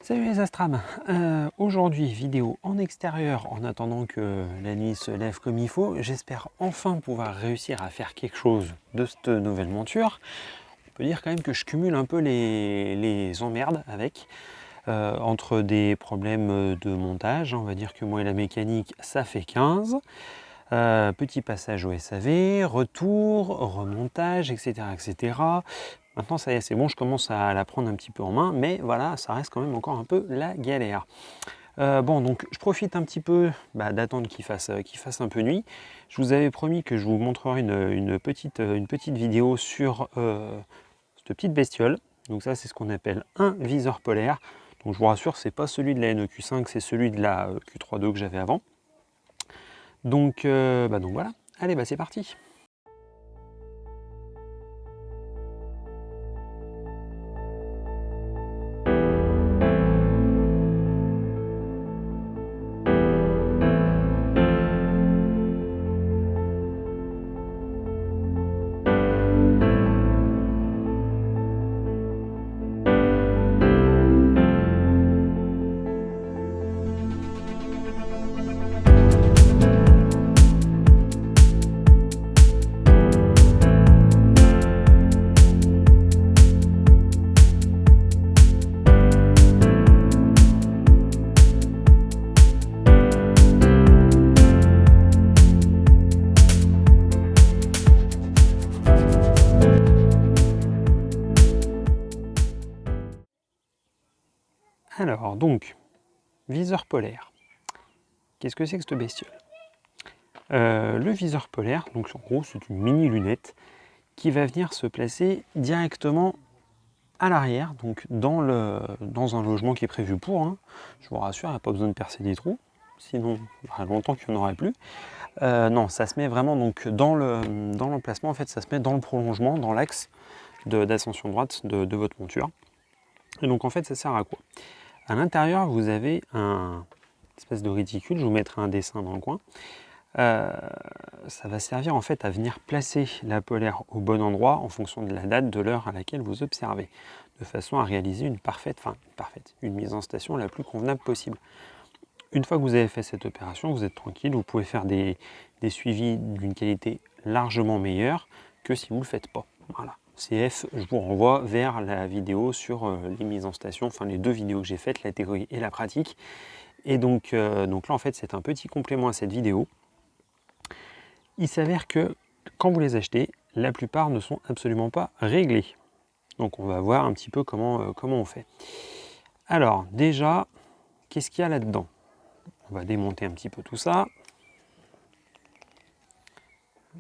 Salut les Astrams, aujourd'hui vidéo en extérieur en attendant que la nuit se lève comme il faut. J'espère enfin pouvoir réussir à faire quelque chose de cette nouvelle monture. On peut dire quand même que je cumule un peu les emmerdes avec, entre des problèmes de montage, on va dire que moi et la mécanique ça fait 15, petit passage au SAV, retour, remontage, etc. etc. Maintenant, ça y est, c'est bon, je commence à la prendre un petit peu en main, mais voilà, ça reste quand même encore un peu la galère. Bon, donc je profite un petit peu d'attendre qu'il fasse un peu nuit. Je vous avais promis que je vous montrerai une petite vidéo sur cette petite bestiole. Donc ça, c'est ce qu'on appelle un viseur polaire. Donc je vous rassure, c'est pas celui de la NEQ5, c'est celui de la Q3.2 que j'avais avant. Donc voilà, allez, c'est parti. Alors, donc, viseur polaire. Qu'est-ce que c'est que cette bestiole? Le viseur polaire, donc en gros, c'est une mini lunette qui va venir se placer directement à l'arrière, donc dans un logement qui est prévu pour. Hein. Je vous rassure, il n'y a pas besoin de percer des trous, sinon il y aura longtemps qu'il n'y en aurait plus. Non, ça se met vraiment donc dans l'emplacement, en fait, ça se met dans le prolongement, dans l'axe d'ascension droite de votre monture. Et donc en fait, ça sert à quoi? À l'intérieur, vous avez un espèce de réticule, je vous mettrai un dessin dans le coin. Ça va servir en fait à venir placer la polaire au bon endroit en fonction de la date, de l'heure à laquelle vous observez, de façon à réaliser une mise en station la plus convenable possible. Une fois que vous avez fait cette opération, vous êtes tranquille, vous pouvez faire des suivis d'une qualité largement meilleure que si vous ne le faites pas. Voilà. CF, je vous renvoie vers la vidéo sur les mises en station, enfin les deux vidéos que j'ai faites, la théorie et la pratique. Et donc là en fait c'est un petit complément à cette vidéo. Il s'avère que quand vous les achetez, la plupart ne sont absolument pas réglés. Donc on va voir un petit peu comment on fait. Alors déjà, qu'est-ce qu'il y a là-dedans? On va démonter un petit peu tout ça.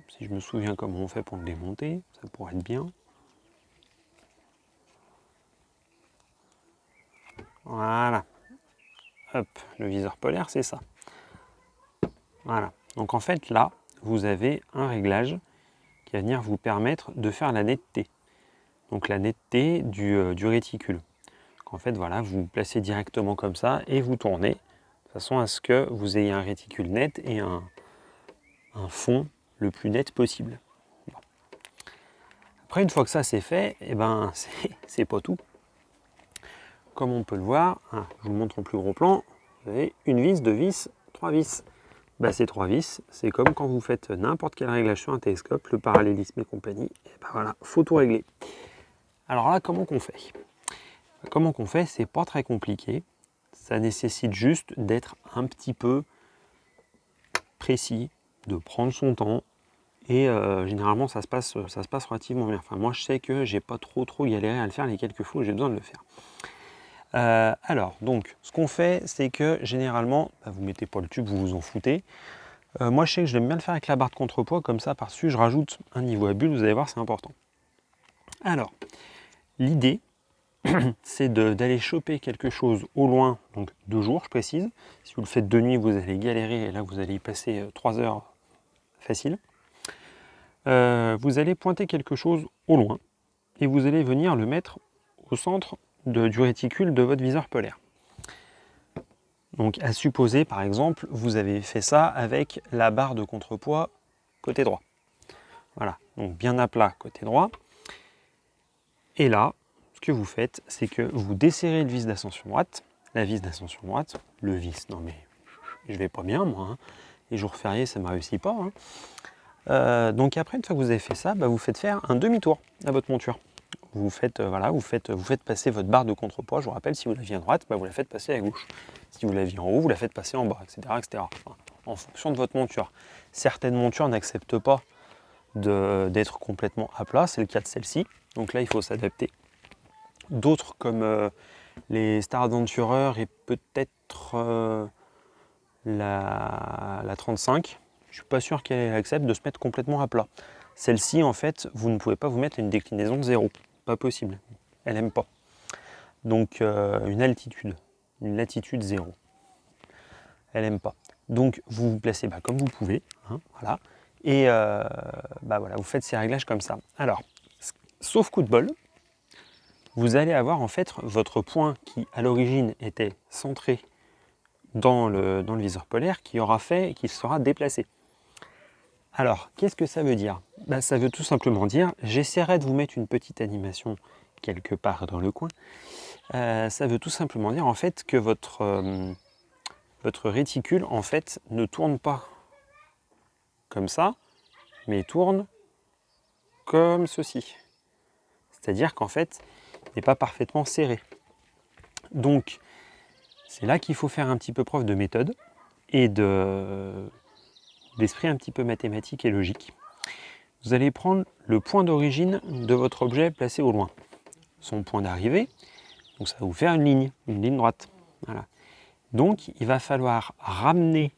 Si je me souviens comment on fait pour le démonter, ça pourrait être bien. Voilà. Hop, le viseur polaire, c'est ça. Voilà. Donc en fait, là, vous avez un réglage qui va venir vous permettre de faire la netteté. Donc la netteté du réticule. Donc en fait, voilà, vous placez directement comme ça et vous tournez de façon à ce que vous ayez un réticule net et un fond le plus net possible. Bon. Après, une fois que ça c'est fait, eh ben, c'est pas tout. Comme on peut le voir, hein, je vous montre en plus gros plan, vous avez une vis, deux vis, trois vis. Ces trois vis, c'est comme quand vous faites n'importe quel réglage sur un télescope, le parallélisme et compagnie, et ben voilà, faut tout régler. Alors là, comment qu'on fait? Comment qu'on fait? C'est pas très compliqué. Ça nécessite juste d'être un petit peu précis, de prendre son temps, et généralement ça se passe relativement bien. Enfin, moi je sais que j'ai pas trop galéré à le faire les quelques fois où j'ai besoin de le faire. Alors, donc, ce qu'on fait, c'est que généralement, vous mettez pas le tube, vous vous en foutez. Moi, je sais que j'aime bien le faire avec la barre de contrepoids, comme ça, par-dessus, je rajoute un niveau à bulle, vous allez voir, c'est important. Alors, l'idée, c'est d'aller choper quelque chose au loin, donc 2 jours, je précise. Si vous le faites de nuit, vous allez galérer, et là, vous allez y passer 3 heures facile. Vous allez pointer quelque chose au loin, et vous allez venir le mettre au centre du réticule de votre viseur polaire. Donc à supposer par exemple, vous avez fait ça avec la barre de contrepoids côté droit. Voilà, donc bien à plat côté droit. Et là, ce que vous faites, c'est que vous desserrez le vis d'ascension droite la vis d'ascension droite, le vis, non mais je vais pas bien moi, hein. Les jours fériés ça ne me réussit pas. Hein. Donc après, une fois que vous avez fait ça, vous faites faire un demi-tour à votre monture. Vous faites, vous faites passer votre barre de contrepoids. Je vous rappelle, si vous l'aviez à droite, vous la faites passer à gauche. Si vous l'aviez en haut, vous la faites passer en bas, etc. etc. Enfin, en fonction de votre monture. Certaines montures n'acceptent pas d'être complètement à plat, c'est le cas de celle-ci. Donc là, il faut s'adapter. D'autres, comme les Star Adventurer et peut-être la 35, je ne suis pas sûr qu'elle accepte de se mettre complètement à plat. Celle-ci, en fait, vous ne pouvez pas vous mettre une déclinaison de 0. Pas possible. Elle n'aime pas. Donc, une latitude 0. Elle n'aime pas. Donc, vous vous placez comme vous pouvez. Hein, voilà. Et voilà, vous faites ces réglages comme ça. Alors, sauf coup de bol, vous allez avoir en fait votre point qui, à l'origine, était centré dans le viseur polaire qui sera déplacé. Alors, qu'est-ce que ça veut dire? Ça veut tout simplement dire, j'essaierai de vous mettre une petite animation quelque part dans le coin. Ça veut tout simplement dire en fait que votre réticule en fait ne tourne pas comme ça, mais tourne comme ceci. C'est-à-dire qu'en fait, il n'est pas parfaitement serré. Donc, c'est là qu'il faut faire un petit peu preuve de méthode et d'esprit un petit peu mathématique et logique. Vous allez prendre le point d'origine de votre objet placé au loin. Son point d'arrivée, donc ça va vous faire une ligne droite. Voilà. Donc, il va falloir ramener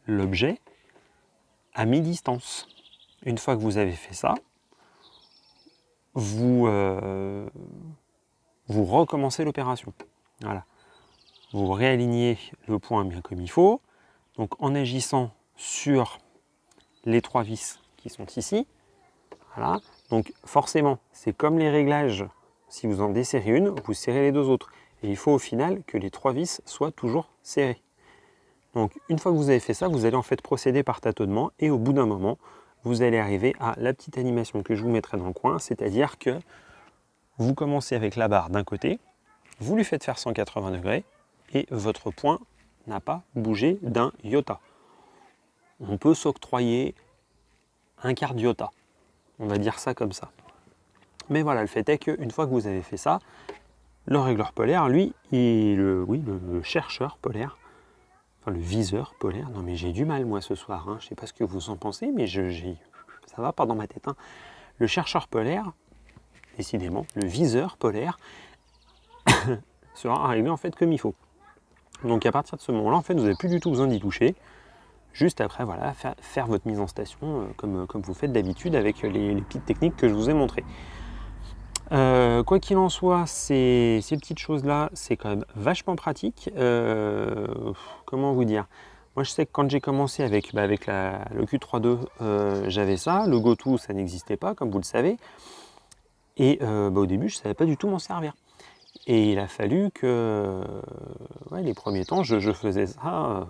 l'objet à mi-distance. Une fois que vous avez fait ça, vous recommencez l'opération. Voilà. Vous réalignez le point bien comme il faut. Donc en agissant sur les 3 vis qui sont ici. Voilà. Donc forcément, c'est comme les réglages. Si vous en desserrez une, vous serrez les 2 autres. Et il faut au final que les 3 vis soient toujours serrées. Donc une fois que vous avez fait ça, vous allez en fait procéder par tâtonnement et au bout d'un moment, vous allez arriver à la petite animation que je vous mettrai dans le coin, c'est-à-dire que vous commencez avec la barre d'un côté, vous lui faites faire 180 degrés et votre point n'a pas bougé d'un iota. On peut s'octroyer un quart d'iota, on va dire ça comme ça. Mais voilà, le fait est qu'une fois que vous avez fait ça, le régleur polaire, lui, le chercheur polaire, enfin le viseur polaire, non mais j'ai du mal moi ce soir, hein. Je ne sais pas ce que vous en pensez, mais ça va pas dans ma tête. Hein. Le chercheur polaire, décidément, le viseur polaire, sera réglé en fait comme il faut. Donc à partir de ce moment-là, en fait, vous n'avez plus du tout besoin d'y toucher. Juste après, voilà, faire votre mise en station comme vous faites d'habitude avec les petites techniques que je vous ai montrées. Quoi qu'il en soit, ces petites choses-là, c'est quand même vachement pratique. Comment vous dire? Moi, je sais que quand j'ai commencé avec le Q32, j'avais ça. Le GoTo, ça n'existait pas, comme vous le savez. Et au début, je ne savais pas du tout m'en servir. Et il a fallu que, les premiers temps, je faisais ça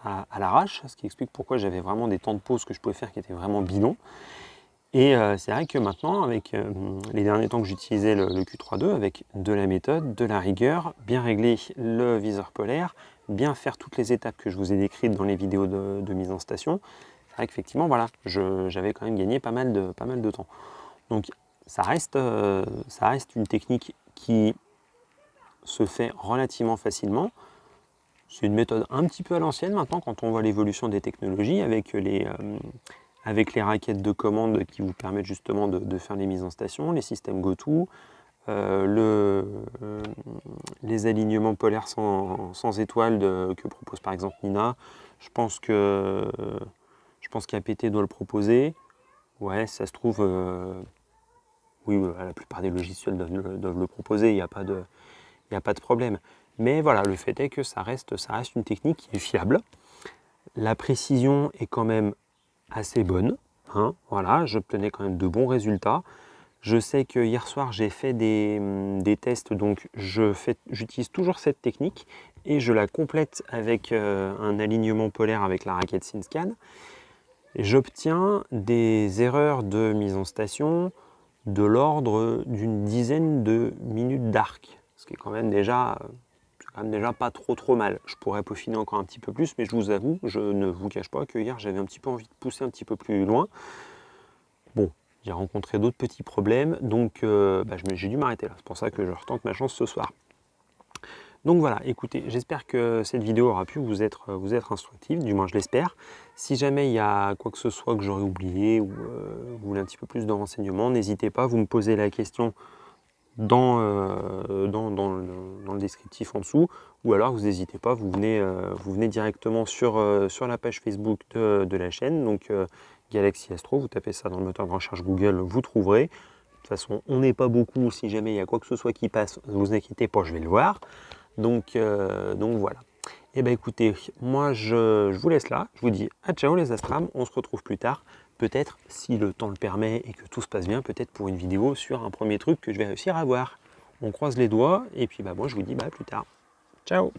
à l'arrache, ce qui explique pourquoi j'avais vraiment des temps de pause que je pouvais faire qui étaient vraiment bidons. Et c'est vrai que maintenant, avec les derniers temps que j'utilisais le Q32, avec de la méthode, de la rigueur, bien régler le viseur polaire, bien faire toutes les étapes que je vous ai décrites dans les vidéos de mise en station, c'est vrai qu'effectivement, voilà, j'avais quand même gagné pas mal de temps. Donc ça reste une technique qui se fait relativement facilement. C'est une méthode un petit peu à l'ancienne maintenant quand on voit l'évolution des technologies avec les raquettes de commande qui vous permettent justement de faire les mises en station, les systèmes GoTo, les alignements polaires sans étoiles que propose par exemple Nina. Je pense qu'APT doit le proposer. Ouais, ça se trouve, oui, la plupart des logiciels doivent le proposer, il n'y a pas de problème. Mais voilà, le fait est que ça reste une technique qui est fiable. La précision est quand même assez bonne. Hein, voilà, j'obtenais quand même de bons résultats. Je sais que hier soir, j'ai fait des tests, donc j'utilise toujours cette technique et je la complète avec un alignement polaire avec la raquette SynScan. J'obtiens des erreurs de mise en station de l'ordre d'une dizaine de minutes d'arc, ce qui est quand même déjà quand même déjà pas trop mal. Je pourrais peaufiner encore un petit peu plus, mais je vous avoue, je ne vous cache pas que hier j'avais un petit peu envie de pousser un petit peu plus loin. Bon, j'ai rencontré d'autres petits problèmes, donc j'ai dû m'arrêter là. C'est pour ça que je retente ma chance ce soir. Donc voilà, écoutez, j'espère que cette vidéo aura pu vous être instructive, du moins je l'espère. Si jamais il y a quoi que ce soit que j'aurais oublié ou vous voulez un petit peu plus de renseignements, n'hésitez pas, vous me posez la question dans le descriptif en dessous, ou alors vous n'hésitez pas, vous venez directement sur la page Facebook de la chaîne, donc Galaxy Astro, vous tapez ça dans le moteur de recherche Google, vous trouverez. De toute façon, on n'est pas beaucoup, si jamais il y a quoi que ce soit qui passe, ne vous inquiétez pas, je vais le voir. Donc voilà. Et bien écoutez, moi je vous laisse là, je vous dis à ciao les Astrams, on se retrouve plus tard, peut-être si le temps le permet et que tout se passe bien, peut-être pour une vidéo sur un premier truc que je vais réussir à voir. On croise les doigts et puis moi je vous dis plus tard. Ciao.